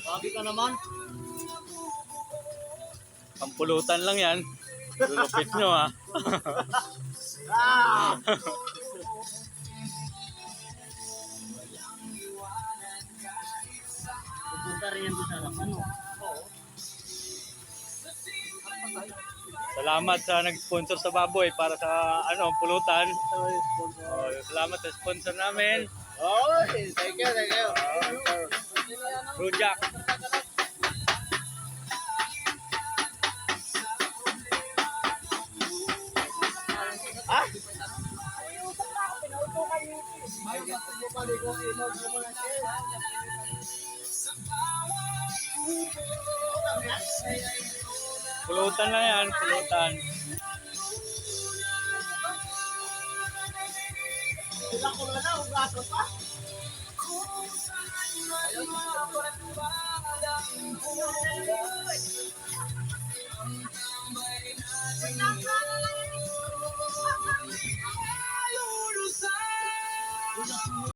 Sabi ka naman. Pampulutan lang yan. Lulupit nyo ha. Ah! Pupunta rin yan doon sa harapan, no? Oo. Salamat sa nag-sponsor sa baboy para sa pulutan. Salamat sa sponsor namin. Oh, thank you, thank you. Rujak. Ha? Ay, gato mo pali ko ilog mo muna siya. Pulutan lang yan, pulutan. Sila ko na, ugaso pa.